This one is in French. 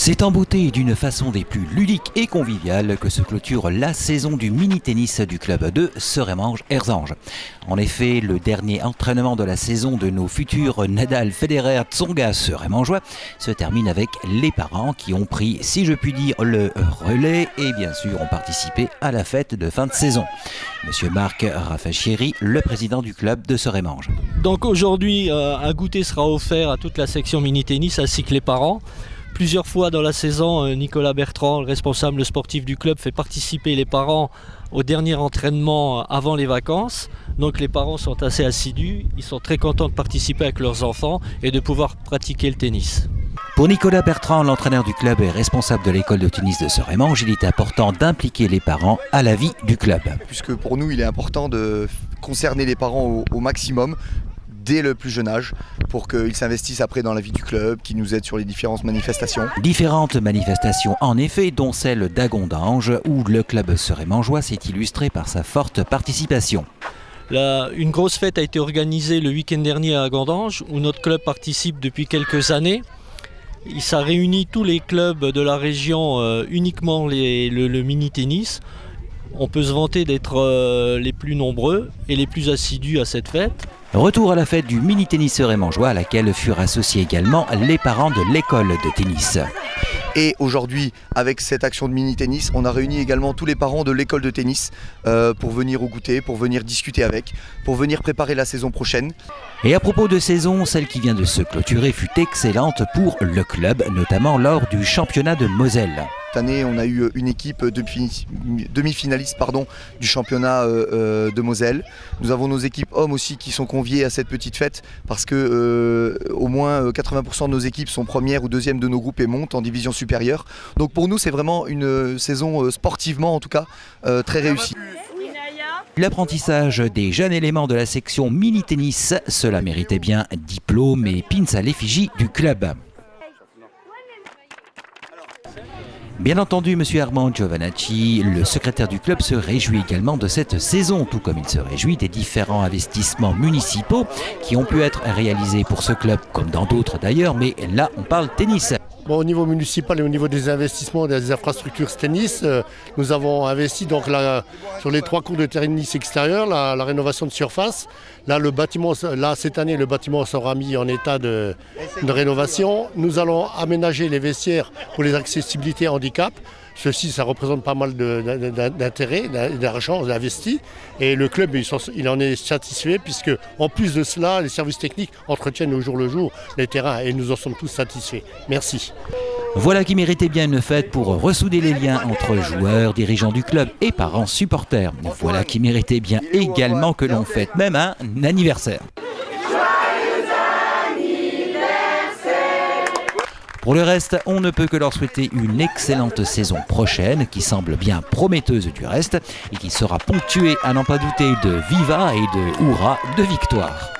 C'est en beauté et d'une façon des plus ludiques et conviviales que se clôture la saison du mini-tennis du club de Serémange-Erzange. En effet, le dernier entraînement de la saison de nos futurs Nadal, Federer, Tsonga Serémangeois se termine avec les parents qui ont pris, si je puis dire, le relais et bien sûr ont participé à la fête de fin de saison. Monsieur Marc Raffachieri, le président du club de Serémange. Donc aujourd'hui, un goûter sera offert à toute la section mini-tennis ainsi que les parents. Plusieurs fois dans la saison, Nicolas Bertrand, le responsable sportif du club, fait participer les parents au dernier entraînement avant les vacances. Donc les parents sont assez assidus, ils sont très contents de participer avec leurs enfants et de pouvoir pratiquer le tennis. Pour Nicolas Bertrand, l'entraîneur du club et responsable de l'école de tennis de Serémange, il est important d'impliquer les parents à la vie du club. Puisque pour nous, il est important de concerner les parents au maximum, dès le plus jeune âge, pour qu'ils s'investissent après dans la vie du club, qu'ils nous aident sur les différentes manifestations. Différentes manifestations en effet, dont celle d'Agondange, où le club serémangeois s'est illustré par sa forte participation. Une grosse fête a été organisée le week-end dernier à Agondange, où notre club participe depuis quelques années. Ça réunit tous les clubs de la région, uniquement le mini-tennis. On peut se vanter d'être les plus nombreux et les plus assidus à cette fête. Retour à la fête du mini-tennis serémangeois à laquelle furent associés également les parents de l'école de tennis. Et aujourd'hui, avec cette action de mini-tennis, on a réuni également tous les parents de l'école de tennis pour venir au goûter, pour venir discuter avec, pour venir préparer la saison prochaine. Et à propos de saison, celle qui vient de se clôturer fut excellente pour le club, notamment lors du championnat de Moselle. Cette année, on a eu une équipe demi-finaliste du championnat de Moselle. Nous avons nos équipes hommes aussi qui sont conviées à cette petite fête parce que au moins 80% de nos équipes sont premières ou deuxièmes de nos groupes et montent en division supérieure. Donc pour nous, c'est vraiment une saison sportivement en tout cas très réussie. L'apprentissage des jeunes éléments de la section mini-tennis, cela méritait bien diplôme et pins à l'effigie du club. Bien entendu, M. Armand Giovanacci, le secrétaire du club, se réjouit également de cette saison, tout comme il se réjouit des différents investissements municipaux qui ont pu être réalisés pour ce club, comme dans d'autres d'ailleurs, mais là on parle tennis. Bon, au niveau municipal et au niveau des investissements des infrastructures tennis, nous avons investi donc sur les 3 cours de tennis extérieur, la rénovation de surface. Là, cette année, le bâtiment sera mis en état de rénovation. Nous allons aménager les vestiaires pour les accessibilités handicap. Ceci, ça représente pas mal d'intérêt, d'argent investi. Et le club, il en est satisfait puisque, en plus de cela, les services techniques entretiennent au jour le jour les terrains et nous en sommes tous satisfaits. Merci. Voilà qui méritait bien une fête pour ressouder les liens entre joueurs, dirigeants du club et parents supporters. Voilà qui méritait bien également que l'on fête même un anniversaire. Pour le reste, on ne peut que leur souhaiter une excellente saison prochaine qui semble bien prometteuse du reste et qui sera ponctuée, à n'en pas douter, de viva et de hurrah de victoire.